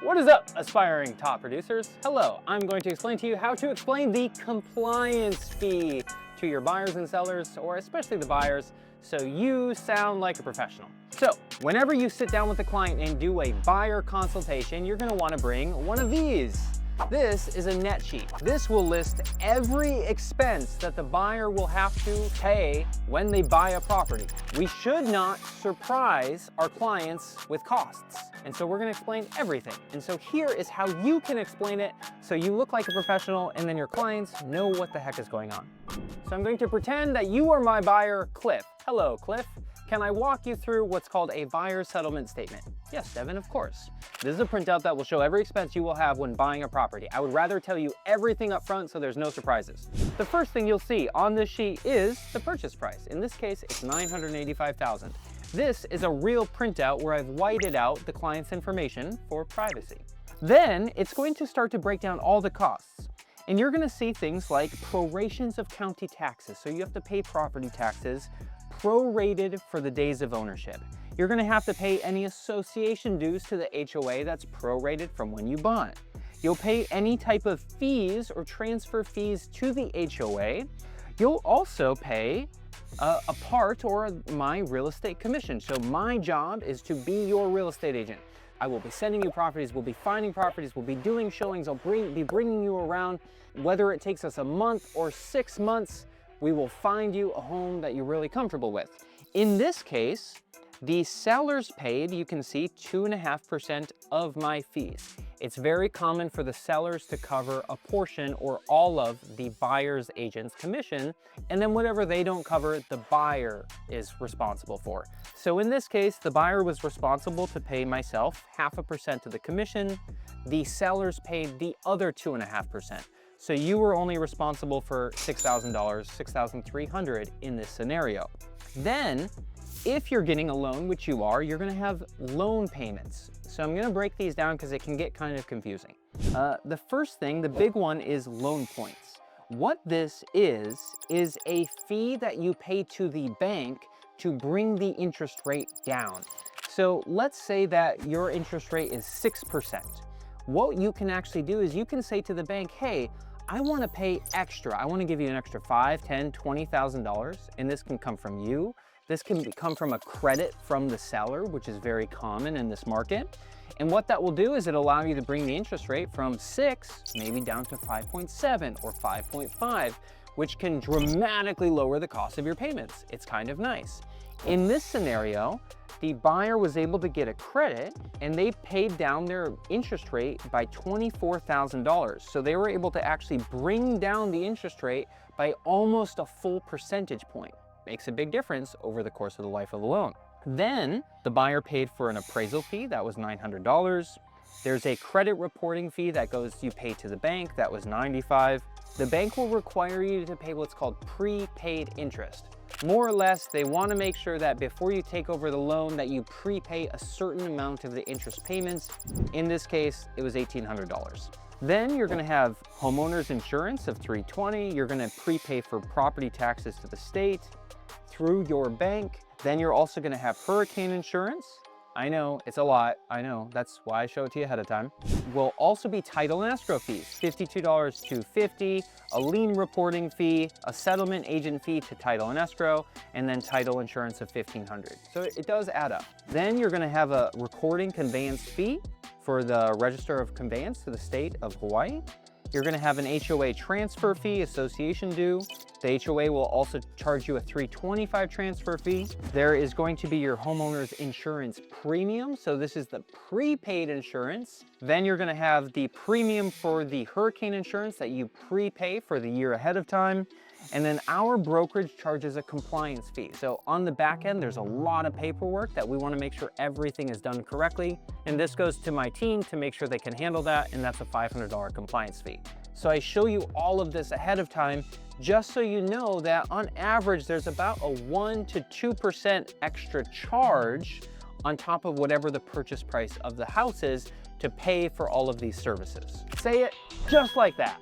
What is up, aspiring top producers? Hello, I'm going to explain to you how to explain the compliance fee to your buyers and sellers, or especially the buyers, so you sound like a professional. So, whenever you sit down with a client and do a buyer consultation, you're going to want to bring one of these. This is a net sheet. This will list every expense that the buyer will have to pay when they buy a property. We should not surprise our clients with costs. And so we're going to explain everything. And so here is how you can explain it so you look like a professional and then your clients know what the heck is going on. So I'm going to pretend that you are my buyer, Cliff. Hello, Cliff. Can I walk you through what's called a buyer settlement statement? Yes, Devin, of course. This is a printout that will show every expense you will have when buying a property. I would rather tell you everything up front so there's no surprises. The first thing you'll see on this sheet is the purchase price. In this case, it's $985,000. This is a real printout where I've whited out the client's information for privacy. Then it's going to start to break down all the costs. And you're gonna see things like prorations of county taxes. So you have to pay property taxes prorated for the days of ownership. You're gonna have to pay any association dues to the HOA that's prorated from when you bought. You'll pay any type of fees or transfer fees to the HOA. You'll also pay a part or my real estate commission. So my job is to be your real estate agent. I will be sending you properties, we'll be finding properties, we'll be doing showings, I'll be bringing you around. Whether it takes us a month or 6 months, we will find you a home that you're really comfortable with. In this case, the sellers paid, you can see, 2.5% of my fees. It's very common for the sellers to cover a portion or all of the buyer's agent's commission, and then whatever they don't cover, the buyer is responsible for. So in this case, the buyer was responsible to pay myself 0.5% of the commission. The sellers paid the other 2.5%. So you were only responsible for $6,000, $6,300 in this scenario. Then, if you're getting a loan, which you are, you're gonna have loan payments. So I'm gonna break these down because it can get kind of confusing. The first thing, the big one, is loan points. What this is a fee that you pay to the bank to bring the interest rate down. So let's say that your interest rate is 6%. What you can actually do is you can say to the bank, hey, I want to pay extra. I want to give you an extra $5,000, $10,000, $20,000, and this can come from you. This can come from a credit from the seller, which is very common in this market. And what that will do is it'll allow you to bring the interest rate from 6, maybe down to 5.7 or 5.5, which can dramatically lower the cost of your payments. It's kind of nice. In this scenario, the buyer was able to get a credit and they paid down their interest rate by $24,000. So they were able to actually bring down the interest rate by almost a full percentage point. Makes a big difference over the course of the life of the loan. Then the buyer paid for an appraisal fee, that was $900. There's a credit reporting fee that you pay to the bank, that was $95. The bank will require you to pay what's called prepaid interest. More or less, they want to make sure that before you take over the loan that you prepay a certain amount of the interest payments. In this case, it was $1,800. Then you're going to have homeowners insurance of $320. You're going to prepay for property taxes to the state through your bank. Then you're also going to have hurricane insurance. I know, it's a lot. I know, that's why I show it to you ahead of time. Will also be title and escrow fees, $52 to $50, a lien reporting fee, a settlement agent fee to title and escrow, and then title insurance of $1,500. So it does add up. Then you're gonna have a recording conveyance fee for the Register of Conveyance to the state of Hawaii. You're gonna have an HOA transfer fee, association due. The HOA will also charge you a $325 transfer fee. There is going to be your homeowner's insurance premium. So this is the prepaid insurance. Then you're gonna have the premium for the hurricane insurance that you prepay for the year ahead of time. And then our brokerage charges a compliance fee. So on the back end, there's a lot of paperwork that we wanna make sure everything is done correctly. And this goes to my team to make sure they can handle that, and that's a $500 compliance fee. So I show you all of this ahead of time, just so you know that on average, there's about a 1 to 2% extra charge on top of whatever the purchase price of the house is to pay for all of these services. Say it just like that.